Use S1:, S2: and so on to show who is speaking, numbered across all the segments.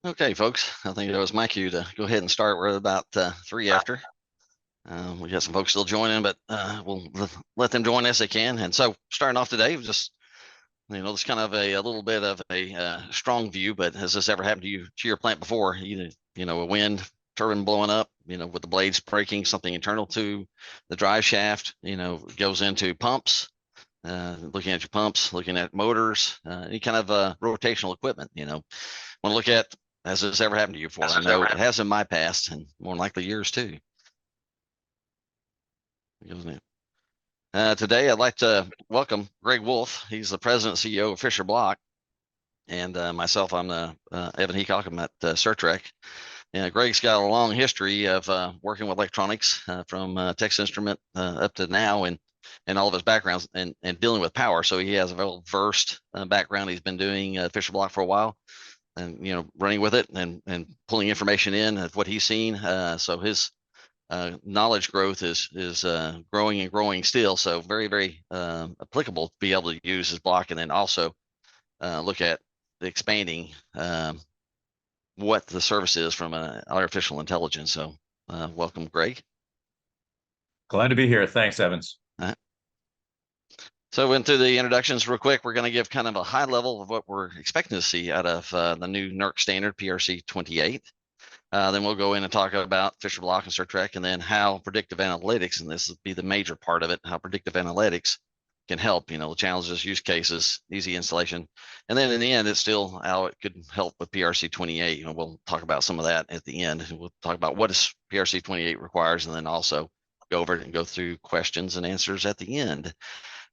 S1: Okay, folks, I think it was my cue to go ahead and start. We're about 3 after. We got some folks still joining, but we'll let them join as they can. And so starting off today, just, it's kind of a little bit of a strong view, but has this ever happened to you, to your plant before? A wind turbine blowing up, with the blades breaking, something internal to the drive shaft, goes into pumps, looking at your pumps, looking at motors, any kind of rotational equipment, want to look at, has this ever happened to you before? I know it has in my past, and more likely yours too. Today, I'd like to welcome Greg Wolfe. He's the president and CEO of Fischer Block, and myself, I'm Evan Heacock. I'm at Certrec. Greg's got a long history of working with electronics from Texas Instrument up to now, and all of his backgrounds and dealing with power. So he has a very versed background. He's been doing Fischer Block for a while, and running with it and pulling information in of what he's seen. So his knowledge growth is growing and growing still. So very, very applicable to be able to use his block, and then also look at expanding what the service is from artificial intelligence. So welcome, Greg.
S2: Glad to be here. Thanks, Evans.
S1: So into the introductions real quick. We're going to give kind of a high level of what we're expecting to see out of the new NERC standard, PRC-028. Then we'll go in and talk about Fischer Block and Certrec, and then how predictive analytics, and this will be the major part of it, how predictive analytics can help, the challenges, use cases, easy installation. And then in the end, it's still how it could help with PRC-028. We'll talk about some of that at the end. We'll talk about what is PRC-028 requires, and then also go over it and go through questions and answers at the end.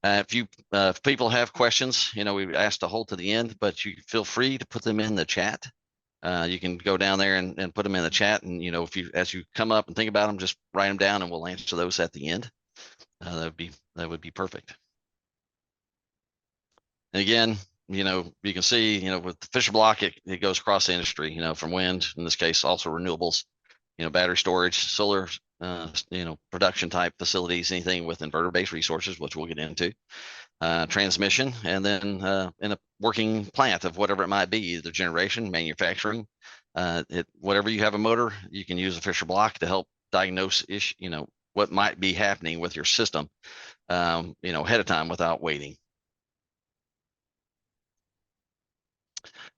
S1: If people have questions, we asked to hold to the end, but you feel free to put them in the chat. You can go down there and put them in the chat, and as you come up and think about them, just write them down, and we'll answer those at the end. That would be perfect. And again, you can see, with the Fischer Block, it goes across the industry, from wind, in this case, also renewables, battery storage, solar, production type facilities, anything with inverter-based resources, which we'll get into, transmission, and then in a working plant of whatever it might be, either generation, manufacturing, whatever you have a motor, you can use a Fischer Block to help diagnose what might be happening with your system, ahead of time without waiting.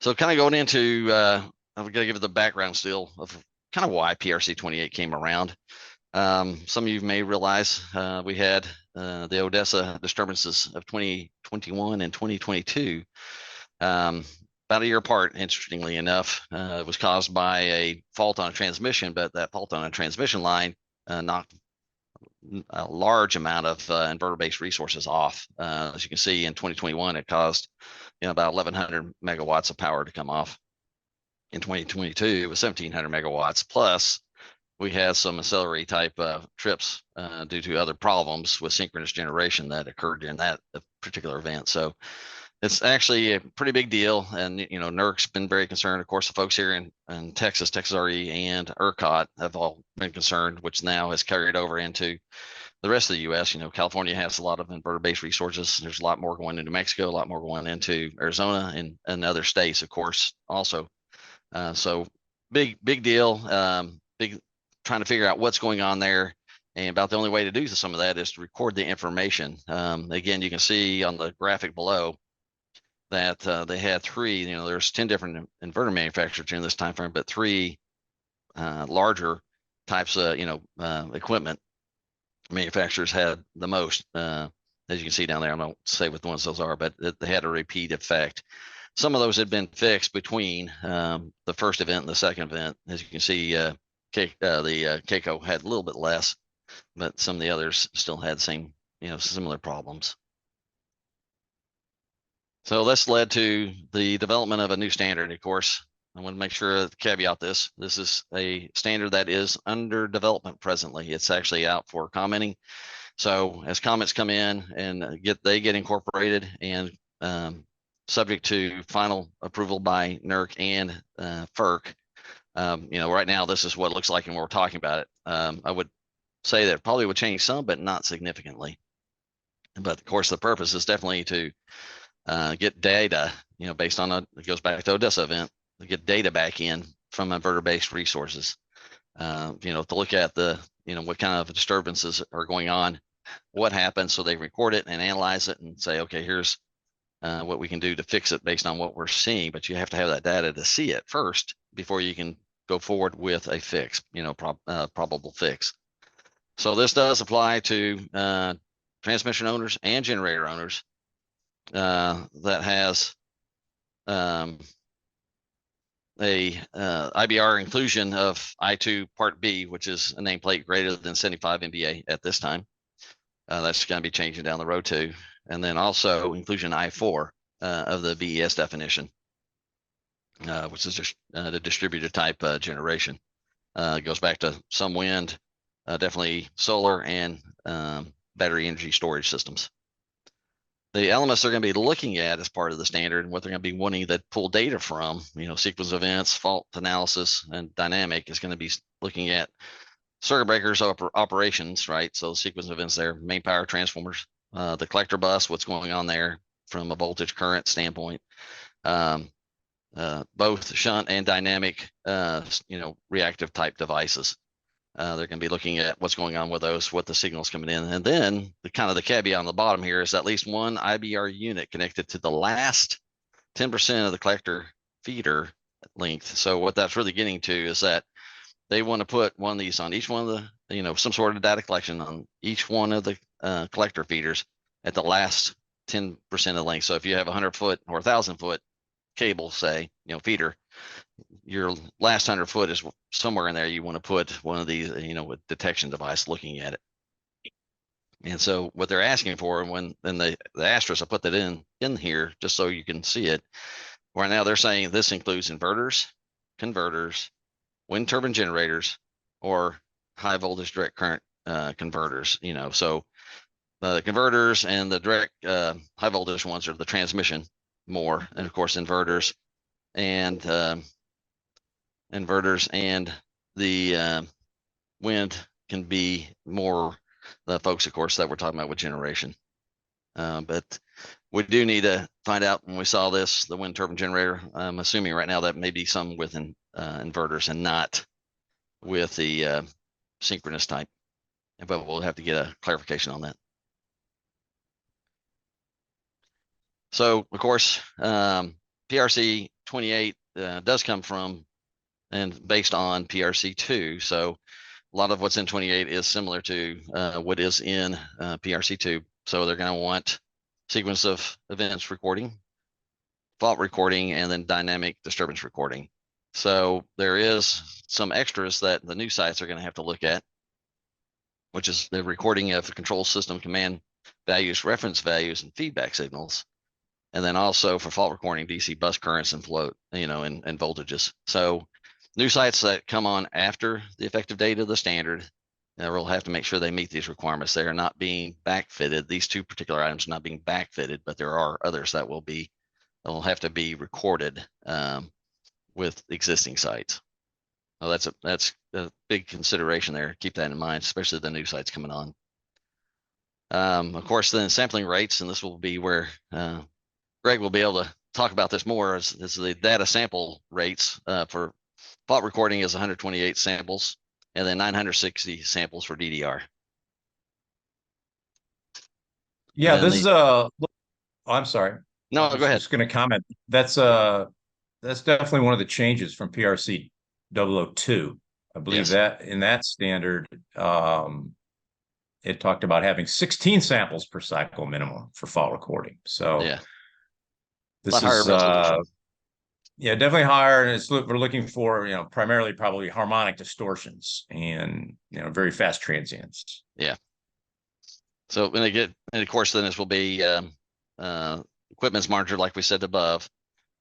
S1: So kind of going into, I'm going to give it the background still of kind of why PRC-028 came around. Some of you may realize we had the Odessa disturbances of 2021 and 2022, about a year apart, interestingly enough. It was caused by a fault on a transmission, but that fault on a transmission line knocked a large amount of inverter-based resources off. As you can see, in 2021, it caused about 1,100 megawatts of power to come off. In 2022, it was 1,700 megawatts. Plus, we had some ancillary type trips due to other problems with synchronous generation that occurred during that particular event. So it's actually a pretty big deal. And, NERC's been very concerned. Of course, the folks here in Texas, Texas RE and ERCOT have all been concerned, which now has carried over into the rest of the U.S. California has a lot of inverter-based resources. There's a lot more going into Mexico, a lot more going into Arizona and other states, of course, also. So big deal, big trying to figure out what's going on there. And about the only way to do some of that is to record the information. Again, you can see on the graphic below that they had three, there's 10 different inverter manufacturers during this time frame, but three larger types of, equipment manufacturers had the most, as you can see down there. I won't say what the ones those are, but they had a repeat effect. Some of those had been fixed between the first event and the second event. As you can see, the Heacock had a little bit less, but some of the others still had same, similar problems. So this led to the development of a new standard. Of course, I want to make sure to caveat this. This is a standard that is under development presently. It's actually out for commenting. So as comments come in and they get incorporated and subject to final approval by NERC and FERC, right now this is what it looks like and we're talking about it. I would say that it probably would change some, but not significantly. But of course, the purpose is definitely to get data, based on it goes back to Odessa event, get data back in from inverter-based resources. To look at what kind of disturbances are going on, what happened, so they record it and analyze it and say, okay, here's what we can do to fix it based on what we're seeing. But you have to have that data to see it first before you can go forward with a fix, probable fix. So this does apply to transmission owners and generator owners that has a IBR inclusion of I2 Part B, which is a nameplate greater than 75 MVA at this time. That's going to be changing down the road too. And then also inclusion I4 of the BES definition, which is just the distributed type generation. It goes back to some wind, definitely solar, and battery energy storage systems. The elements they're going to be looking at as part of the standard and what they're going to be wanting to pull data from, sequence of events, fault analysis, and dynamic is going to be looking at circuit breakers operations, right? So sequence of events there, main power transformers, the collector bus, what's going on there from a voltage current standpoint, both shunt and dynamic, reactive type devices. They're going to be looking at what's going on with those, what the signal's coming in. And then the caveat on the bottom here is at least one IBR unit connected to the last 10% of the collector feeder length. So what that's really getting to is that they want to put one of these on each one of the, some sort of data collection on each one of the collector feeders at the last 10% of the length. So if you have 100-foot or 1,000-foot cable, say, feeder, your last 100 foot is somewhere in there. You want to put one of these, with detection device looking at it. And so what they're asking for, and then the asterisk, I put that in here just so you can see it. Right now they're saying this includes inverters, converters, wind turbine generators, or high voltage direct current converters. So the converters and the direct high voltage ones are the transmission more, and of course inverters and the wind can be more the folks, of course, that we're talking about with generation. But we do need to find out when we saw this, the wind turbine generator. I'm assuming right now that may be some with inverters and not with the synchronous type, but we'll have to get a clarification on that. So, of course, PRC-028 does come from and based on PRC-2. So a lot of what's in 28 is similar to what is in PRC-2. So they're going to want sequence of events recording, fault recording, and then dynamic disturbance recording. So there is some extras that the new sites are going to have to look at, which is the recording of control system command values, reference values, and feedback signals. And then also for fault recording, DC bus currents and flow, and voltages. So new sites that come on after the effective date of the standard, we'll have to make sure they meet these requirements. They are not being backfitted. These two particular items are not being backfitted, but there are others that will have to be recorded with existing sites. Well, that's a big consideration there. Keep that in mind, especially the new sites coming on. Of course, then sampling rates, and this will be where Greg will be able to talk about this more, is the data sample rates for fault recording is 128 samples, and then 960 samples for DDR.
S2: Yeah, this is I'm sorry.
S1: No, go ahead.
S2: Just going to comment. That's definitely one of the changes from PRC-002. I believe that in that standard, it talked about having 16 samples per cycle minimum for fault recording. So
S1: yeah,
S2: this is yeah, definitely higher, and we're looking for primarily probably harmonic distortions and very fast transients.
S1: Yeah. So when they get, and of course, then this will be equipment's monitored like we said above.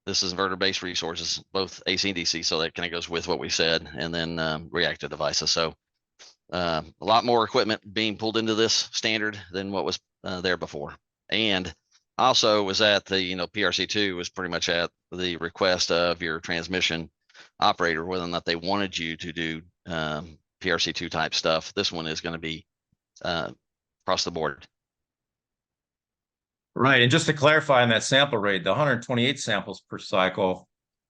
S1: This is inverter-based resources, both AC and DC, so that kind of goes with what we said, and then reactive devices. So a lot more equipment being pulled into this standard than what was there before, and also was at the PRC-2 was pretty much at the request of your transmission operator whether or not they wanted you to do PRC-2 type stuff. This one is going to be across the board.
S2: Right, and just to clarify on that sample rate, the 128 samples per cycle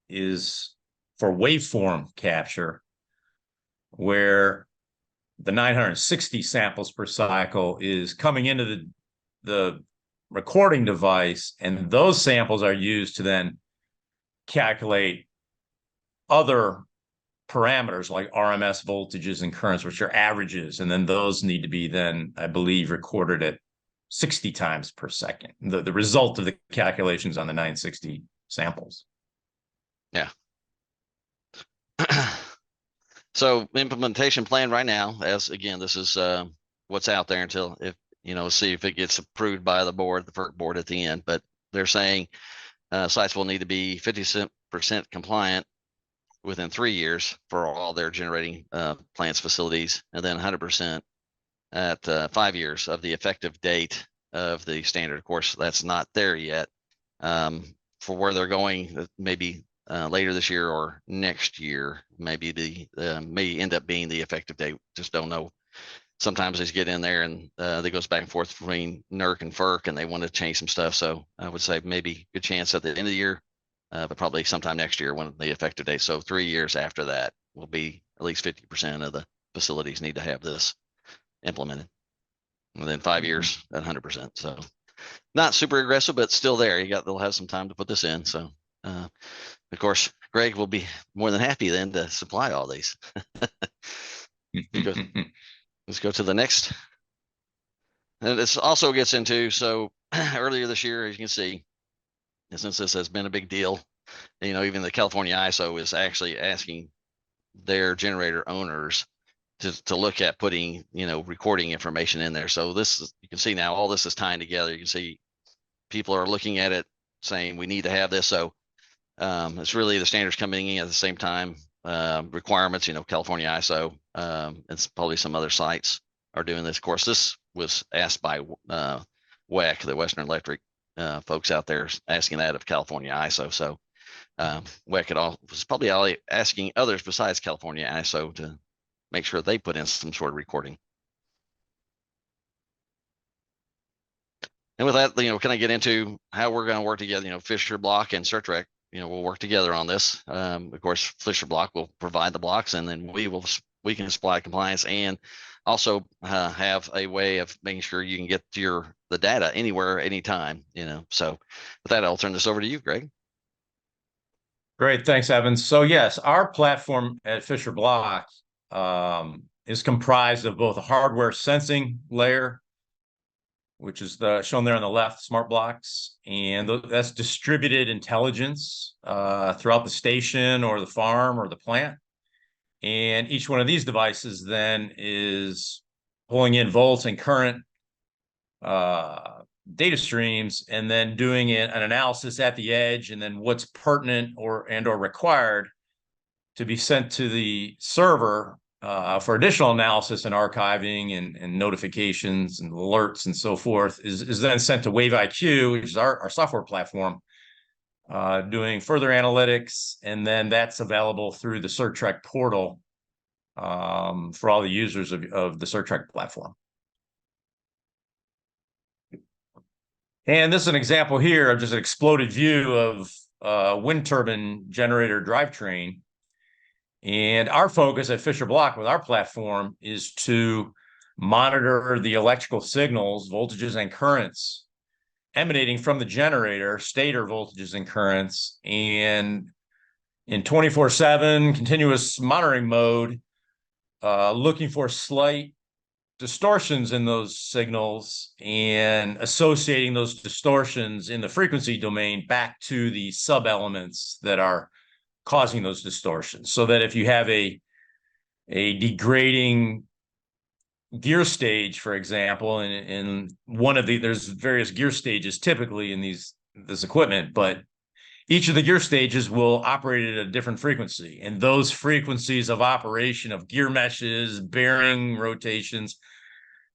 S2: is for waveform capture, where the 960 samples per cycle is coming into the recording device, and those samples are used to then calculate other parameters like RMS voltages and currents, which are averages, and then those need to be then, I believe, recorded at 60 times per second, the result of the calculations on the 960 samples.
S1: Yeah. So implementation plan right now, as again, this is what's out there until see if it gets approved by the board, the FERC board at the end. But they're saying sites will need to be 50% compliant within 3 years for all their generating plants facilities, and then 100% at 5 years of the effective date of the standard. Of course, that's not there yet. For where they're going, maybe later this year or next year, maybe may end up being the effective date. Just don't know. Sometimes they get in there and they goes back and forth between NERC and FERC, and they want to change some stuff. So I would say maybe good chance at the end of the year, but probably sometime next year when the effective date. So 3 years after that will be at least 50% of the facilities need to have this implemented. Within 5 years at 100%. So not super aggressive, but still there. They'll have some time to put this in. So of course, Greg will be more than happy then to supply all these. Let's go to the next. And this also gets into, so earlier this year, as you can see, since this has been a big deal, even the California ISO is actually asking their generator owners to look at putting, recording information in there. So you can see now all this is tying together. You can see people are looking at it saying we need to have this. So it's really the standards coming in at the same time, requirements, California ISO, and probably some other sites are doing this. Of course, this was asked by WEC, the Western Electric folks out there asking that of California ISO. So WEC was probably asking others besides California ISO to make sure they put in some sort of recording. And with that, can I get into how we're going to work together? Fischer Block and Certrec, we'll work together on this. Of course, Fischer Block will provide the blocks, and then we can supply compliance and also have a way of making sure you can get the data anywhere, anytime. So with that, I'll turn this over to you, Greg.
S2: Great, thanks, Evan. So yes, our platform at Fischer Block is comprised of both a hardware sensing layer, which is shown there on the left, smart blocks, and that's distributed intelligence throughout the station or the farm or the plant. And each one of these devices then is pulling in volts and current data streams, and then doing an analysis at the edge, and then what's pertinent or required to be sent to the server for additional analysis and archiving and notifications and alerts and so forth is then sent to WaveIQ, which is our software platform, doing further analytics, and then that's available through the Certrec portal for all the users of the Certrec platform. And this is an example here of just an exploded view of wind turbine generator drivetrain. And our focus at Fischer Block with our platform is to monitor the electrical signals, voltages, and currents emanating from the generator, stator voltages and currents, and in 24/7 continuous monitoring mode, looking for slight distortions in those signals and associating those distortions in the frequency domain back to the sub-elements that are causing those distortions, so that if you have a degrading gear stage, for example, and one of there's various gear stages typically in this equipment, but each of the gear stages will operate at a different frequency, and those frequencies of operation of gear meshes, bearing rotations,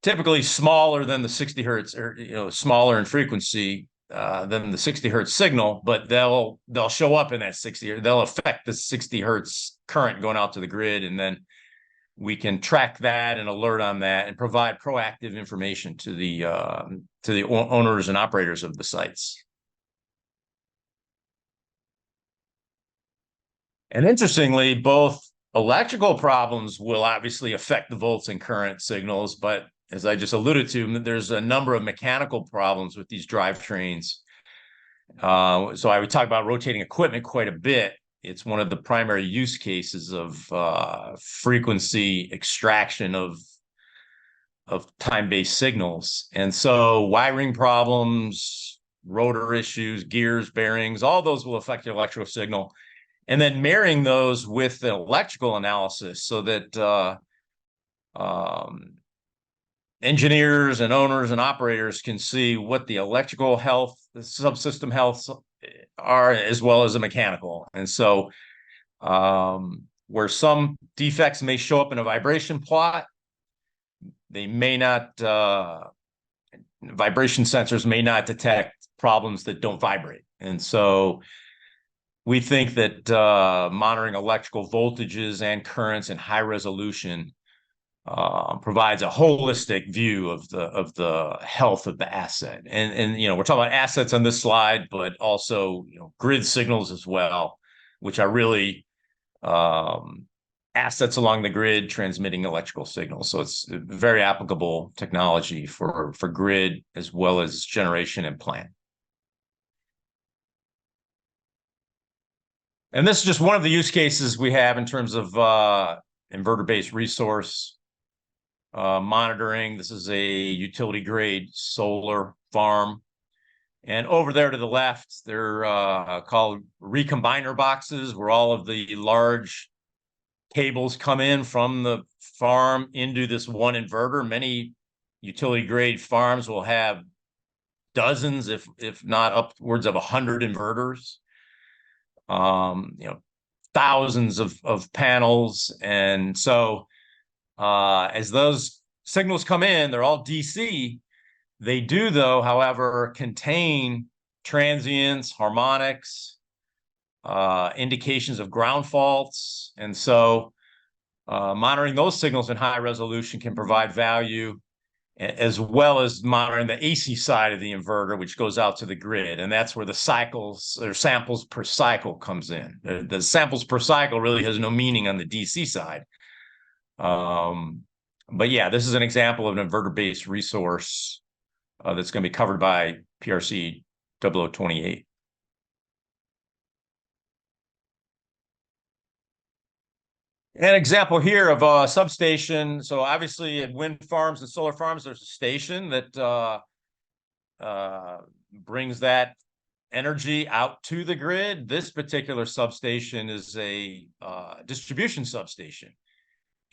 S2: typically smaller than the 60 hertz, or smaller in frequency than the 60 hertz signal, but they'll show up in that 60. They'll affect the 60 hertz current going out to the grid, and then we can track that and alert on that and provide proactive information to the owners and operators of the sites. And interestingly, both electrical problems will obviously affect the volts and current signals, but as I just alluded to, there's a number of mechanical problems with these drivetrains. So I would talk about rotating equipment quite a bit. It's one of the primary use cases of frequency extraction of time-based signals. And so wiring problems, rotor issues, gears, bearings, all those will affect the electrical signal. And then marrying those with the electrical analysis so that engineers and owners and operators can see what the electrical health, the subsystem health are, as well as the mechanical. And so where some defects may show up in a vibration plot, they may not, vibration sensors may not detect problems that don't vibrate. And so we think that monitoring electrical voltages and currents in high resolution provides a holistic view of the health of the asset. And we're talking about assets on this slide, but also grid signals as well, which are really assets along the grid transmitting electrical signals. So it's a very applicable technology for grid as well as generation and plant. And this is just one of the use cases we have in terms of inverter-based resource monitoring. This is a utility grade solar farm. And over there to the left, they're called recombiner boxes, where all of the large cables come in from the farm into this one inverter. Many utility grade farms will have dozens, if not upwards of 100 inverters. Thousands of panels. And so as those signals come in, they're all DC. They do, though, however, contain transients, harmonics, indications of ground faults. And so monitoring those signals in high resolution can provide value, as well as monitoring the AC side of the inverter, which goes out to the grid. And that's where the cycles or samples per cycle comes in. The samples per cycle really has no meaning on the DC side. But yeah, this is an example of an inverter-based resource that's going to be covered by PRC-028. An example here of a substation. So obviously at wind farms and solar farms, there's a station that brings that energy out to the grid. This particular substation is a distribution substation.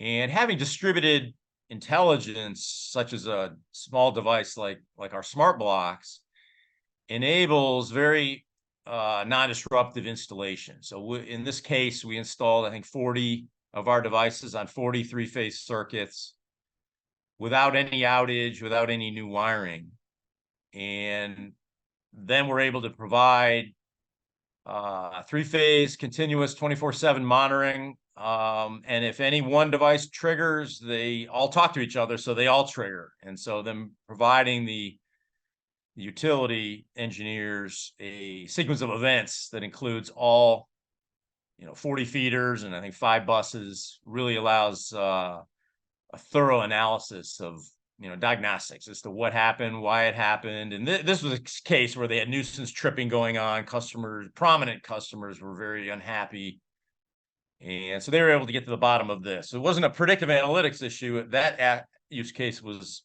S2: And having distributed intelligence, such as a small device like our smart blocks, enables very non-disruptive installation. So in this case, we installed, I think, 40 of our devices on 40 three-phase circuits without any outage, without any new wiring. And then we're able to provide three-phase continuous 24/7 monitoring. And if any one device triggers, they all talk to each other, so they all trigger. And so then providing the utility engineers a sequence of events that includes all 40 feeders and I think 5 buses really allows a thorough analysis of diagnostics as to what happened, why it happened. And this was a case where they had nuisance tripping going on. Prominent customers were very unhappy. And so they were able to get to the bottom of this. So it wasn't a predictive analytics issue. That use case was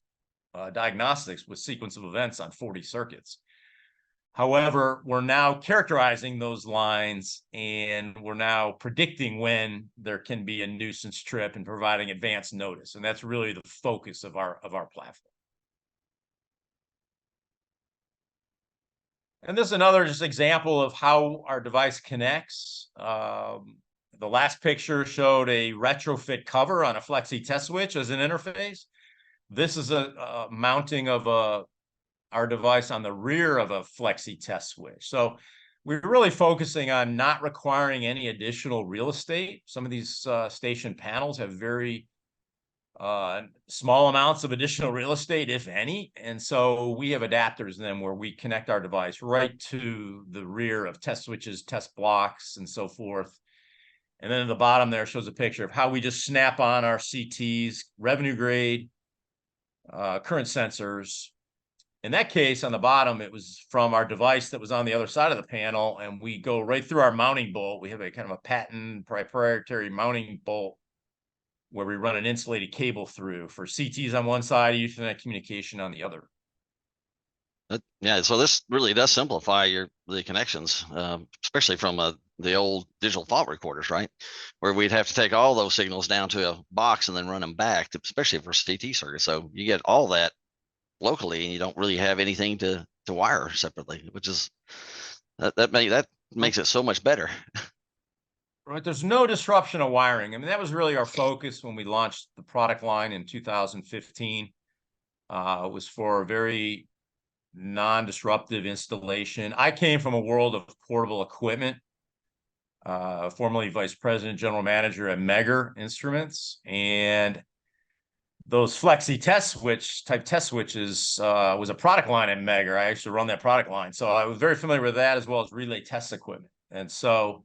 S2: diagnostics with sequence of events on 40 circuits. However, we're now characterizing those lines, and we're now predicting when there can be a nuisance trip and providing advance notice. And that's really the focus of our platform. And this is another just example of how our device connects. The last picture showed a retrofit cover on a Flexi test switch as an interface. This is a mounting of our device on the rear of a Flexi test switch. So we're really focusing on not requiring any additional real estate. Some of these station panels have very small amounts of additional real estate, if any. And so we have adapters then where we connect our device right to the rear of test switches, test blocks, and so forth. And then at the bottom there shows a picture of how we just snap on our CTs, revenue grade, current sensors. In that case, on the bottom, it was from our device that was on the other side of the panel, and we go right through our mounting bolt. We have a kind of a patent proprietary mounting bolt where we run an insulated cable through for CTs on one side, Ethernet communication on the other.
S1: Yeah, so this really does simplify the connections, especially from the old digital fault recorders, right? Where we'd have to take all those signals down to a box and then run them back, especially for CT circuits. So you get all that locally, and you don't really have anything to wire separately, which is that makes it so much better.
S2: Right, there's no disruption of wiring. I mean, that was really our focus when we launched the product line in 2015. It was for a very non-disruptive installation. I came from a world of portable equipment, formerly vice president, general manager at Megger Instruments, and those flexi type test switches was a product line at Megger. I actually run that product line, so I was very familiar with that, as well as relay test equipment. And so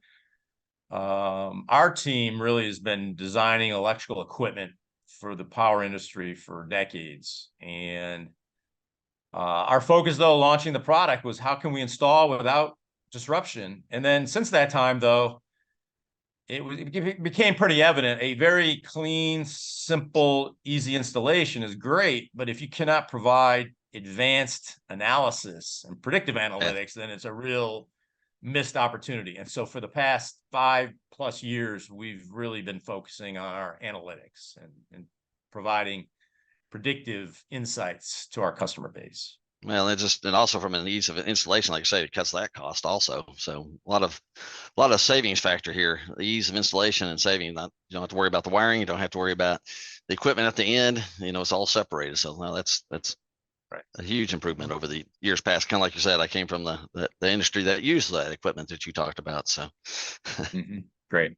S2: our team really has been designing electrical equipment for the power industry for decades. And our focus, though, launching the product was how can we install without disruption? And then since that time, though, it became pretty evident a very clean, simple, easy installation is great. But if you cannot provide advanced analysis and predictive analytics, then it's a real missed opportunity. And so for the past 5+ years, we've really been focusing on our analytics and providing predictive insights to our customer base.
S1: Well, and also from an ease of installation, like I say, it cuts that cost also. So a lot of savings factor here. The ease of installation and saving. You don't have to worry about the wiring. You don't have to worry about the equipment at the end. It's all separated. So now that's right. A huge improvement over the years past. Kind of like you said, I came from the industry that used that equipment that you talked about. So
S2: Great.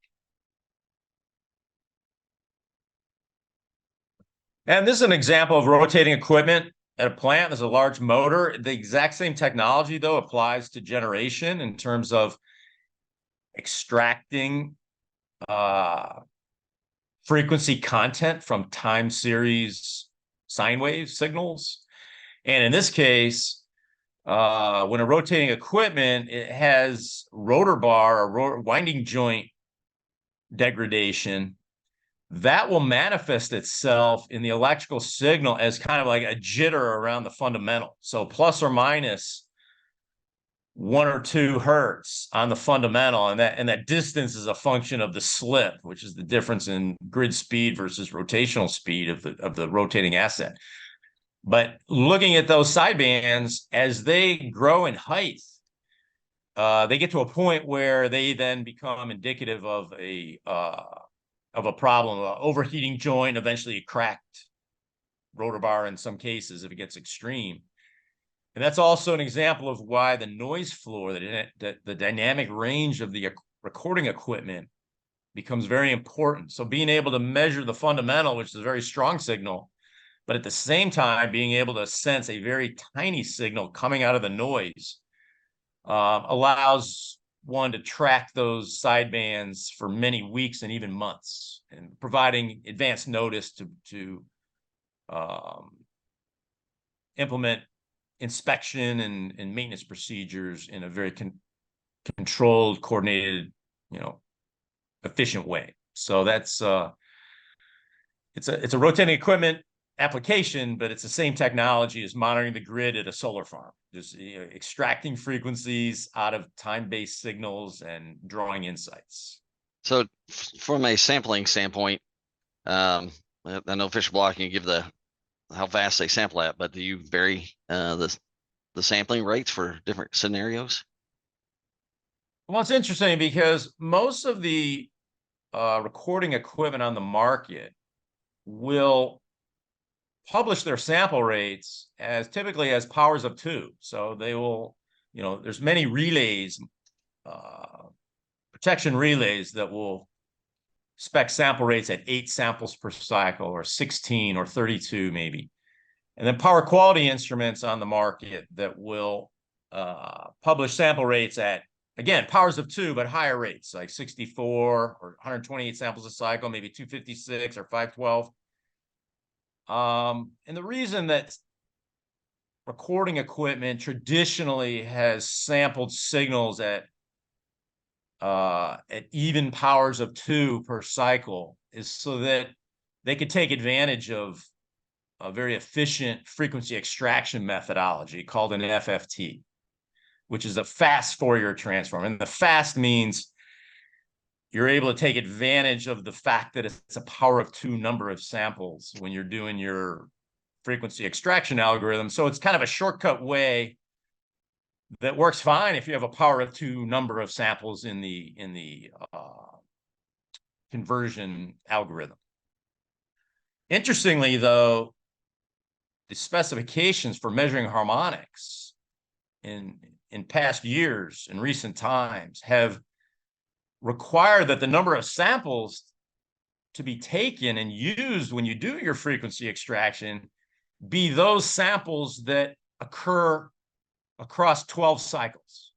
S2: And this is an example of rotating equipment at a plant. There's a large motor. The exact same technology, though, applies to generation in terms of extracting frequency content from time series sine wave signals. And in this case, when a rotating equipment, it has rotor bar or winding joint degradation, that will manifest itself in the electrical signal as kind of like a jitter around the fundamental. So plus or minus 1 or 2 hertz on the fundamental, and that distance is a function of the slip, which is the difference in grid speed versus rotational speed of the rotating asset. But looking at those sidebands, as they grow in height, they get to a point where they then become indicative of a problem, overheating joint, eventually a cracked rotor bar in some cases if it gets extreme. And that's also an example of why the noise floor, the dynamic range of the recording equipment becomes very important. So being able to measure the fundamental, which is a very strong signal, but at the same time being able to sense a very tiny signal coming out of the noise allows one to track those sidebands for many weeks and even months, and providing advanced notice to implement inspection and maintenance procedures in a very controlled, coordinated, efficient way. So that's it's a rotating equipment application, but it's the same technology as monitoring the grid at a solar farm, just extracting frequencies out of time-based signals and drawing insights.
S1: So from a sampling standpoint, I know Fischer Block can give how fast they sample at, but do you vary the sampling rates for different scenarios?
S2: Well, it's interesting because most of the recording equipment on the market will publish their sample rates as typically as powers of 2. So they will, there's many relays, protection relays that will spec sample rates at 8 samples per cycle, or 16 or 32 maybe. And then power quality instruments on the market that will publish sample rates at again, powers of 2, but higher rates, like 64 or 128 samples a cycle, maybe 256 or 512. And the reason that recording equipment traditionally has sampled signals at even powers of 2 per cycle is so that they could take advantage of a very efficient frequency extraction methodology called an FFT, which is a fast Fourier transform. And the fast means you're able to take advantage of the fact that it's a power of 2 number of samples when you're doing your frequency extraction algorithm. So it's kind of a shortcut way that works fine if you have a power of 2 number of samples in the conversion algorithm. Interestingly, though, the specifications for measuring harmonics in past years, in recent times, have required that the number of samples to be taken and used when you do your frequency extraction be those samples that occur across 12 cycles.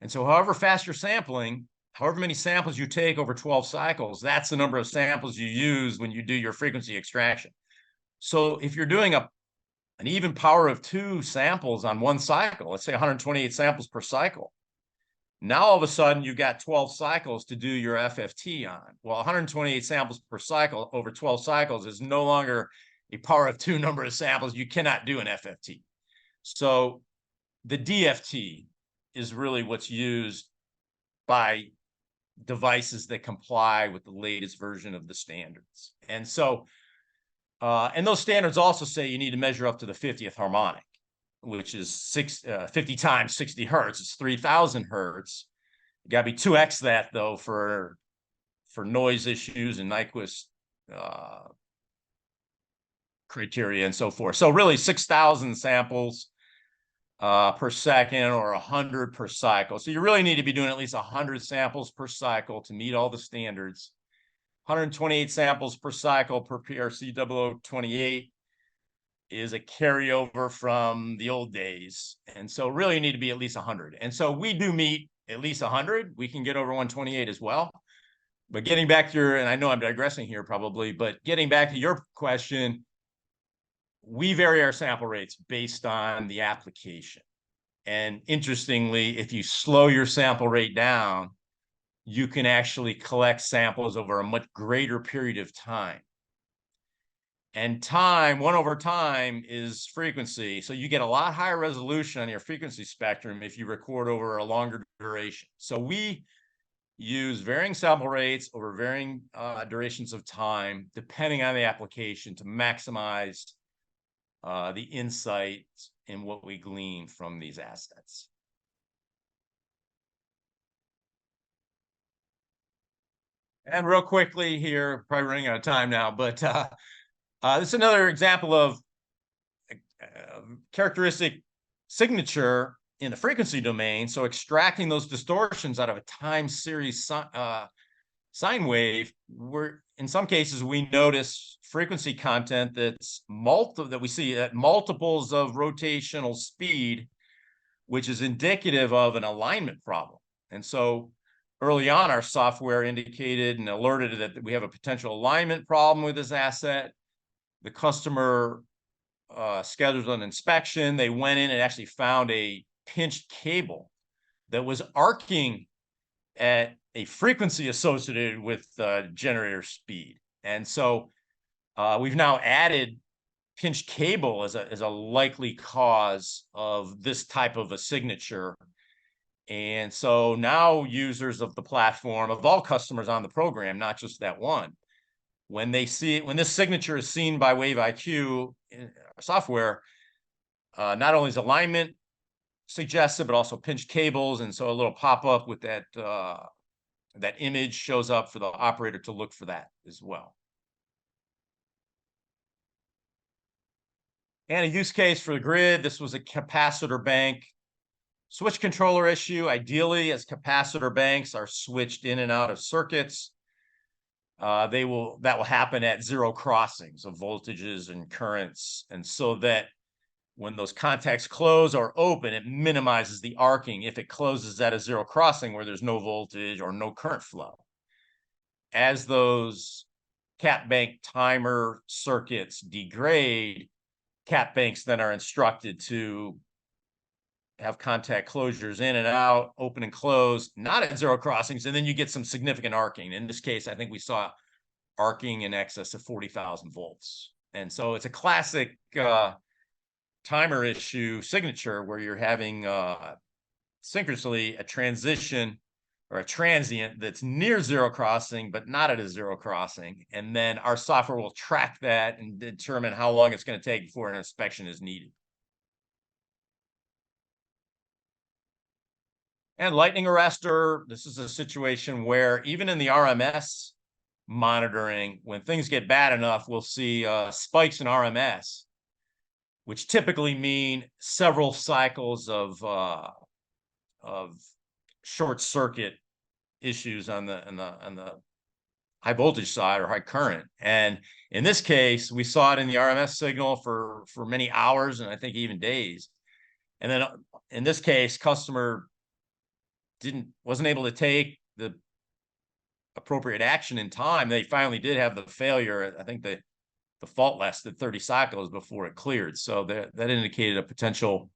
S2: And so however fast you're sampling, however many samples you take over 12 cycles, that's the number of samples you use when you do your frequency extraction. So if you're doing an even power of 2 samples on one cycle, let's say 128 samples per cycle, now all of a sudden you've got 12 cycles to do your FFT on. Well, 128 samples per cycle over 12 cycles is no longer a power of 2 number of samples. You cannot do an FFT. So the DFT is really what's used by devices that comply with the latest version of the standards. And so, and those standards also say you need to measure up to the 50th harmonic, which is 50 times 60 hertz. It's 3,000 hertz. You got to be 2x that, though, for noise issues and Nyquist criteria and so forth. So really 6,000 samples per second, or 100 per cycle. So you really need to be doing at least 100 samples per cycle to meet all the standards. 128 samples per cycle per PRC-028 is a carryover from the old days. And so really you need to be at least 100. And so we do meet at least 100. We can get over 128 as well. But getting back to your, and I know I'm digressing here probably, but getting back to your question, we vary our sample rates based on the application. And interestingly, if you slow your sample rate down, you can actually collect samples over a much greater period of time. And time, 1 over time, is frequency. So you get a lot higher resolution on your frequency spectrum if you record over a longer duration. So we use varying sample rates over varying durations of time, depending on the application, to maximize the insight in what we glean from these assets. And real quickly here, probably running out of time now, but this is another example of characteristic signature in the frequency domain. So extracting those distortions out of a time series sine wave, where in some cases we notice frequency content that's that we see at multiples of rotational speed, which is indicative of an alignment problem. And so early on, our software indicated and alerted that we have a potential alignment problem with this asset. The customer scheduled an inspection. They went in and actually found a pinched cable that was arcing at a frequency associated with generator speed. And so we've now added pinched cable as a likely cause of this type of a signature. And so now users of the platform, of all customers on the program, not just that one, when they see it, when this signature is seen by WaveIQ software, not only is alignment suggested, but also pinched cables. And so a little pop-up with that that image shows up for the operator to look for that as well. And a use case for the grid, this was a capacitor bank switch controller issue. Ideally, as capacitor banks are switched in and out of circuits, that will happen at 0 crossings of voltages and currents. And so that when those contacts close or open, it minimizes the arcing if it closes at a zero crossing where there's no voltage or no current flow. As those cap bank timer circuits degrade, cap banks then are instructed to have contact closures in and out, open and close, not at zero crossings, and then you get some significant arcing. In this case, I think we saw arcing in excess of 40,000 volts. And so it's a classic timer issue signature where you're having synchronously a transition or a transient that's near zero crossing, but not at a zero crossing. And then our software will track that and determine how long it's going to take before an inspection is needed. And lightning arrestor, this is a situation where even in the RMS monitoring, when things get bad enough, we'll see spikes in RMS, which typically mean several cycles of short circuit issues on the high voltage side or high current. And in this case, we saw it in the RMS signal for many hours and I think even days. And then in this case, customer wasn't able to take the appropriate action in time. They finally did have the failure. I think the fault lasted 30 cycles before it cleared. So that indicated a potential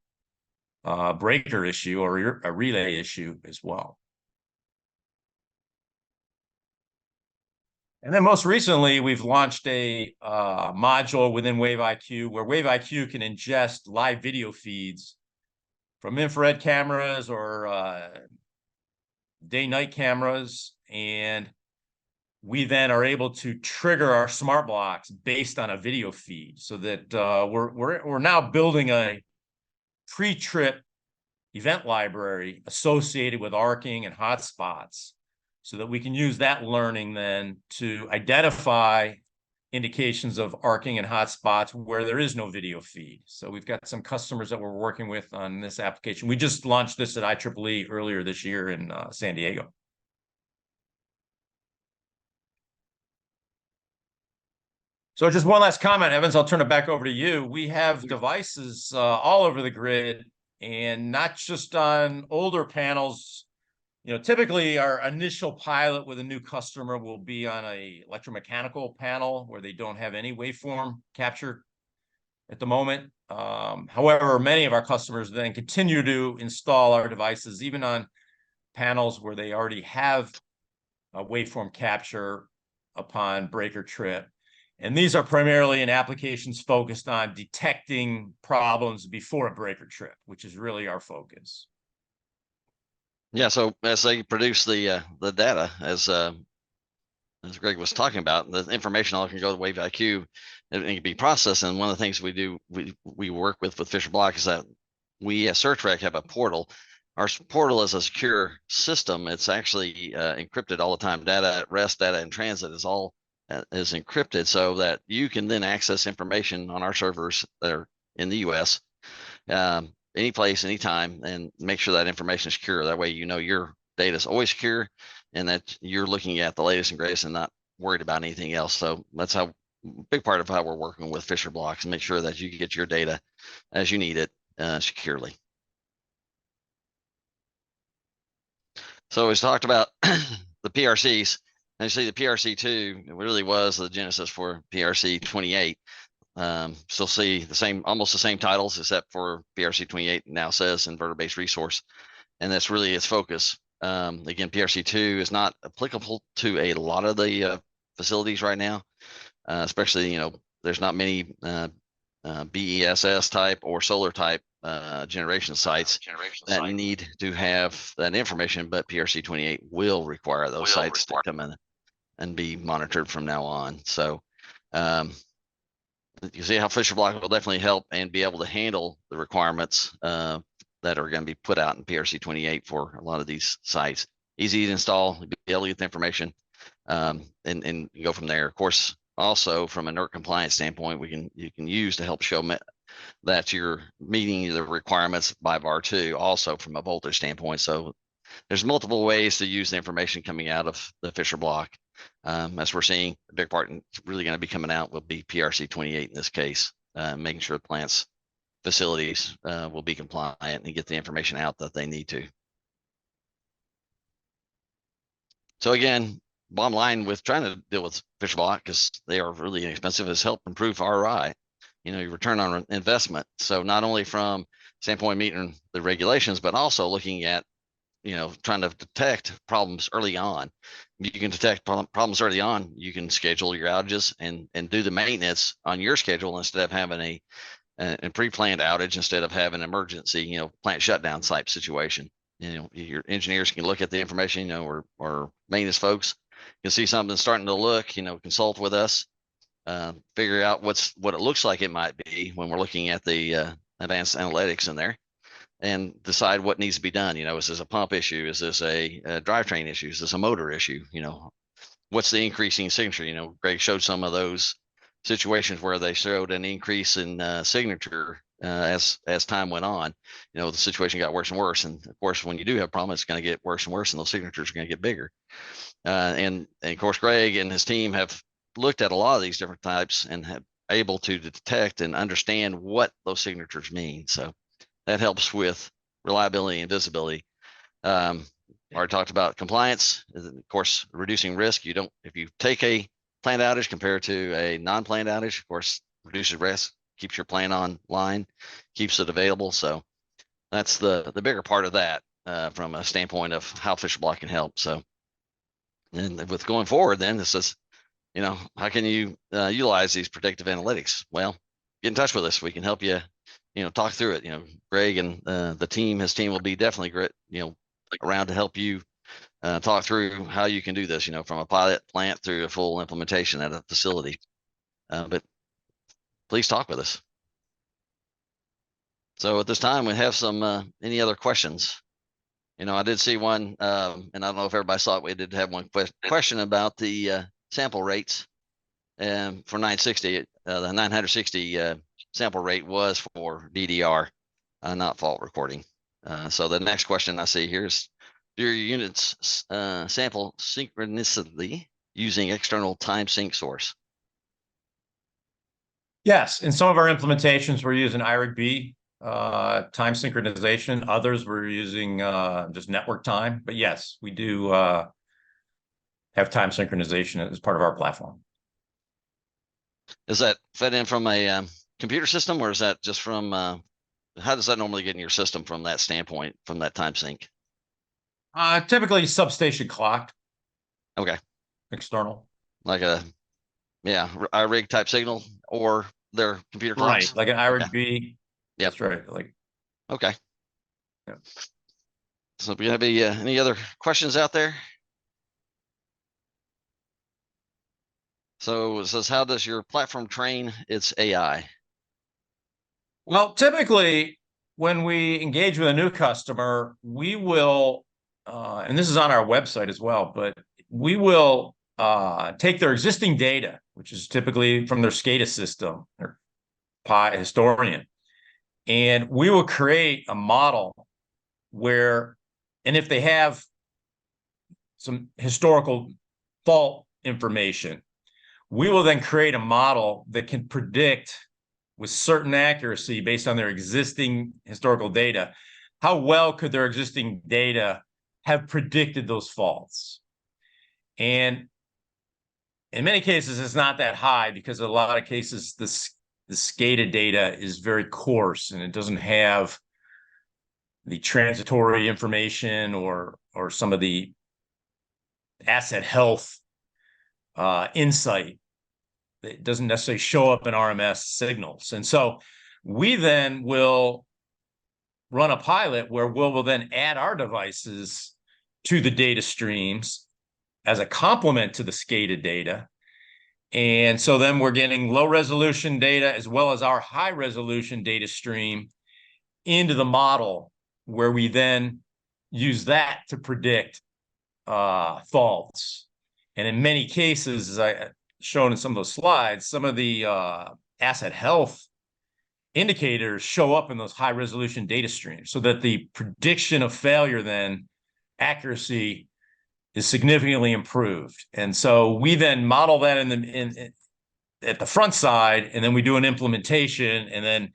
S2: breaker issue or a relay issue as well. And then most recently, we've launched a module within WaveIQ where WaveIQ can ingest live video feeds from infrared cameras or day-night cameras. And we then are able to trigger our smart blocks based on a video feed so that we're now building a pre-trip event library associated with arcing and hotspots so that we can use that learning then to identify indications of arcing and hotspots where there is no video feed. So we've got some customers that we're working with on this application. We just launched this at IEEE earlier this year in San Diego. So just one last comment, Evans, I'll turn it back over to you. We have devices all over the grid and not just on older panels. You know, typically our initial pilot with a new customer will be on a electromechanical panel where they don't have any waveform capture at the moment. However, many of our customers then continue to install our devices even on panels where they already have a waveform capture upon breaker trip. And these are primarily in applications focused on detecting problems before a breaker trip, which is really our focus.
S1: Yeah, so as they produce the data, as Greg was talking about, the information all can go to WaveIQ and it can be processed. And one of the things we do, we work with Fischer Block is that we at Certrec have a portal. Our portal is a secure system. It's actually encrypted all the time. Data at rest, data in transit is encrypted so that you can then access information on our servers that are in the US, any place, anytime, and make sure that information is secure. That way, you know, your data is always secure and that you're looking at the latest and greatest and not worried about anything else. So that's how big part of how we're working with Fischer Blocks and make sure that you get your data as you need it securely. So we talked about the PRCs. And you see the PRC-2 really was the genesis for PRC-28. Still see the same, almost the same titles, except for PRC-28 now says Inverter-Based Resource. And that's really its focus. Again, PRC-2 is not applicable to a lot of the facilities right now, especially, you know, there's not many BESS type or solar type generation sites that need to have that information, but PRC-28 will require those sites to come in and be monitored from now on. So you see how Fischer Block will definitely help and be able to handle the requirements that are going to be put out in PRC-28 for a lot of these sites. Easy to install, be able to get the information and go from there. Of course, also from a NERC compliance standpoint, you can use to help show that you're meeting the requirements by VAR2 also from a voltage standpoint. So there's multiple ways to use the information coming out of the Fischer Block. As we're seeing, a big part really going to be coming out will be PRC-28 in this case, making sure the plant's facilities will be compliant and get the information out that they need to. So again, bottom line with trying to deal with Fischer Block, because they are really inexpensive, is help improve ROI, your return on investment. So not only from standpoint meeting the regulations, but also looking at, trying to detect problems early on. You can detect problems early on. You can schedule your outages and do the maintenance on your schedule instead of having a pre-planned outage, instead of having an emergency, plant shutdown type situation. Your engineers can look at the information, or maintenance folks can see something starting to look, consult with us, figure out what it looks like it might be when we're looking at the advanced analytics in there, and decide what needs to be done. Is this a pump issue? Is this a drivetrain issue? Is this a motor issue? What's the increasing signature? Greg showed some of those situations where they showed an increase in signature as time went on. The situation got worse and worse. And of course, when you do have a problem, it's going to get worse and worse, and those signatures are going to get bigger. And of course, Greg and his team have looked at a lot of these different types and have able to detect and understand what those signatures mean. So that helps with reliability and visibility. Already talked about compliance, of course, reducing risk. If you take a planned outage compared to a non-planned outage, of course, reduces risk, keeps your plant online, keeps it available. So that's the bigger part of that from a standpoint of how Fischer Block can help. So, and with going forward, then this is, how can you utilize these predictive analytics? Well, get in touch with us. We can help you, talk through it. Greg and his team will be definitely great, around to help you talk through how you can do this, from a pilot plant through a full implementation at a facility. But please talk with us. So at this time, we have some any other questions? I did see one, and I don't know if everybody saw it. We did have one question about the sample rates for 960. The 960 sample rate was for DDR, not fault recording. So the next question I see here is, do your units sample synchronously using external time sync source?
S2: Yes, in some of our implementations, we're using IRIG-B time synchronization. Others we're using just network time. But yes, we do have time synchronization as part of our platform.
S1: Is that fed in from a computer system, or is that just from, how does that normally get in your system from that standpoint, from that time sync?
S2: Typically substation clocked.
S1: Okay.
S2: External.
S1: Like a, IRIG type signal, or their computer clocks?
S2: Right, like an IRIG-B.
S1: Okay. Yep.
S2: That's right. Like,
S1: okay.
S2: Yeah.
S1: So we have any other questions out there? So it says, how does your platform train its AI?
S2: Well, typically when we engage with a new customer, we will, and this is on our website as well, but we will take their existing data, which is typically from their SCADA system or Pi historian, and we will create a model where, and if they have some historical fault information, we will then create a model that can predict with certain accuracy based on their existing historical data, how well could their existing data have predicted those faults. And in many cases, it's not that high, because in a lot of cases, the SCADA data is very coarse and it doesn't have the transitory information or some of the asset health insight. It doesn't necessarily show up in RMS signals. And so we then will run a pilot where we'll then add our devices to the data streams as a complement to the SCADA data. And so then we're getting low resolution data as well as our high resolution data stream into the model, where we then use that to predict faults. And in many cases, as I shown in some of those slides, some of the asset health indicators show up in those high resolution data streams, so that the prediction of failure then accuracy is significantly improved. And so we then model that at the front side, and then we do an implementation, and then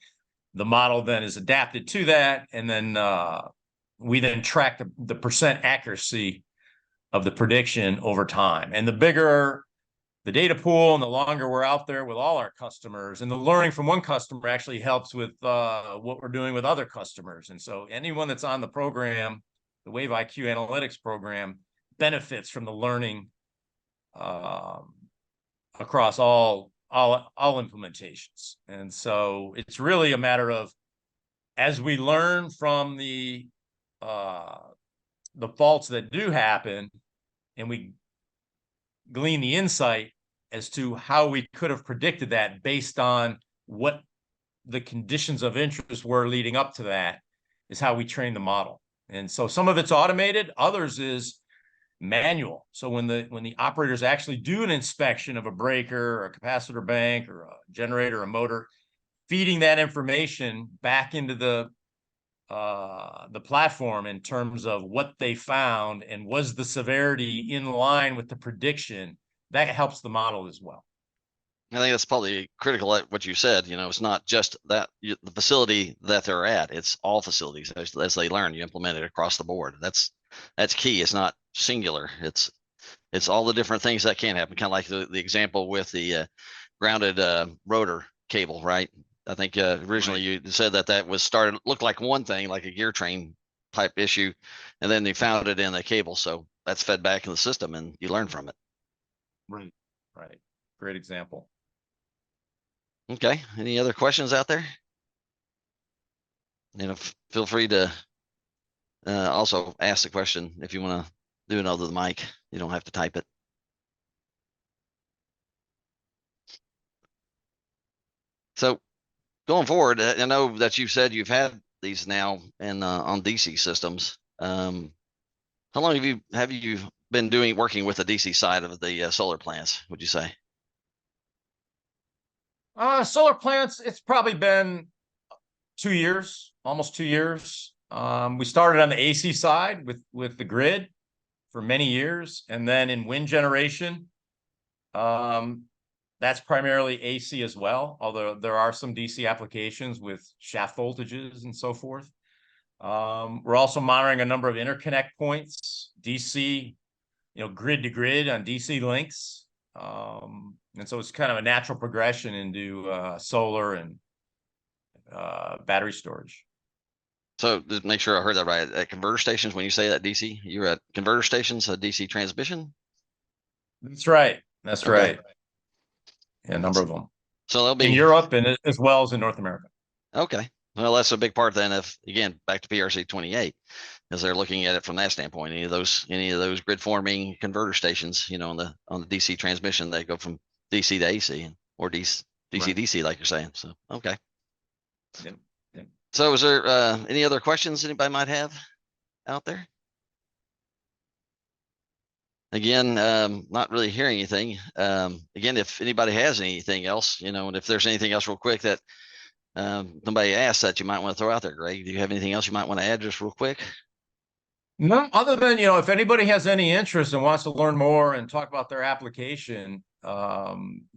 S2: the model then is adapted to that, and then we then track the percent accuracy of the prediction over time. And the bigger the data pool and the longer we're out there with all our customers, and the learning from one customer actually helps with what we're doing with other customers. And so anyone that's on the program, the Wave IQ Analytics program, benefits from the learning across all implementations. And so it's really a matter of, as we learn from the faults that do happen, and we glean the insight as to how we could have predicted that based on what the conditions of interest were leading up to that, is how we train the model. And so some of it's automated, others is manual. So when the operators actually do an inspection of a breaker or a capacitor bank or a generator or a motor, feeding that information back into the platform in terms of what they found and was the severity in line with the prediction, that helps the model as well.
S1: I think that's probably critical at what you said. It's not just that the facility that they're at, it's all facilities. As they learn, you implement it across the board. That's key. It's not singular. It's all the different things that can happen. Kind of like the example with the grounded rotor cable, right? I think originally you said that was started, looked like one thing, like a gear train type issue, and then they found it in the cable. So that's fed back in the system and you learn from it.
S2: Right. Great example.
S1: Okay. Any other questions out there? Feel free to also ask the question if you want to do it over the mic. You don't have to type it. So going forward, I know that you said you've had these now and on DC systems. How long have you been working with the DC side of the solar plants, would you say?
S2: Solar plants, it's probably been 2 years, almost 2 years. We started on the AC side with the grid for many years, and then in wind generation, that's primarily AC as well, although there are some DC applications with shaft voltages and so forth. We're also monitoring a number of interconnect points, DC, grid to grid on DC links. And so it's kind of a natural progression into solar and battery storage.
S1: So to make sure I heard that right, at converter stations, when you say that DC, you're at converter stations, a DC transmission?
S2: That's right. That's okay. Right. Yeah, a number of them.
S1: So they'll be
S2: in Europe and as well as in North America.
S1: Okay. Well, that's a big part then of, again, back to PRC-28, as they're looking at it from that standpoint. Any of those grid forming converter stations, on the DC transmission, they go from DC to AC or DC right. DC, like you're saying. So, okay.
S2: Yep.
S1: So is there any other questions anybody might have out there? Again, not really hearing anything. Again, if anybody has anything else, and if there's anything else real quick that somebody asked that you might want to throw out there, Greg, do you have anything else you might want to add just real quick?
S2: No, other than, if anybody has any interest and wants to learn more and talk about their application,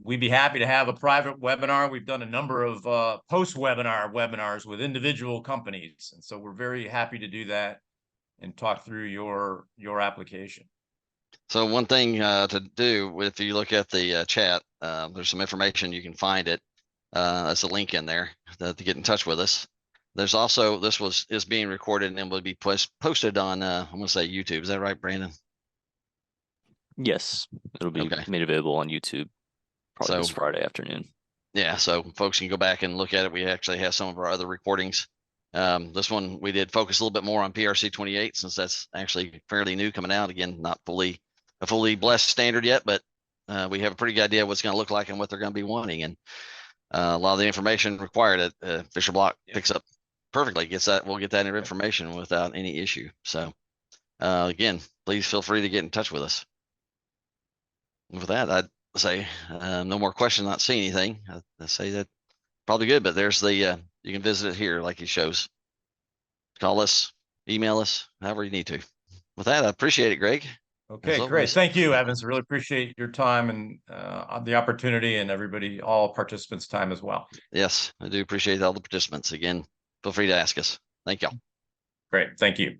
S2: we'd be happy to have a private webinar. We've done a number of post-webinar webinars with individual companies. And so we're very happy to do that and talk through your application.
S1: So one thing to do, if you look at the chat, there's some information, you can find it. That's a link in there to get in touch with us. There's also, this is being recorded and will be posted on, I'm going to say YouTube. Is that right, Brandon?
S3: Yes, it'll be made available on YouTube probably this Friday afternoon.
S1: Yeah, so folks can go back and look at it. We actually have some of our other recordings. This one, we did focus a little bit more on PRC-28 since that's actually fairly new coming out. Again, not a fully blessed standard yet, but we have a pretty good idea of what's going to look like and what they're going to be wanting. And a lot of the information required at Fischer Block picks up perfectly, we'll get that information without any issue. So again, please feel free to get in touch with us. And with that, I'd say no more questions, not seeing anything. I'd say that probably good, but there's the, you can visit it here like he shows. Call us, email us, however you need to. With that, I appreciate it, Greg.
S2: Okay, great.
S1: always.
S2: Thank you, Evans. Really appreciate your time and the opportunity, and everybody, all participants' time as well.
S1: Yes, I do appreciate all the participants. Again, feel free to ask us. Thank y'all.
S2: Great. Thank you.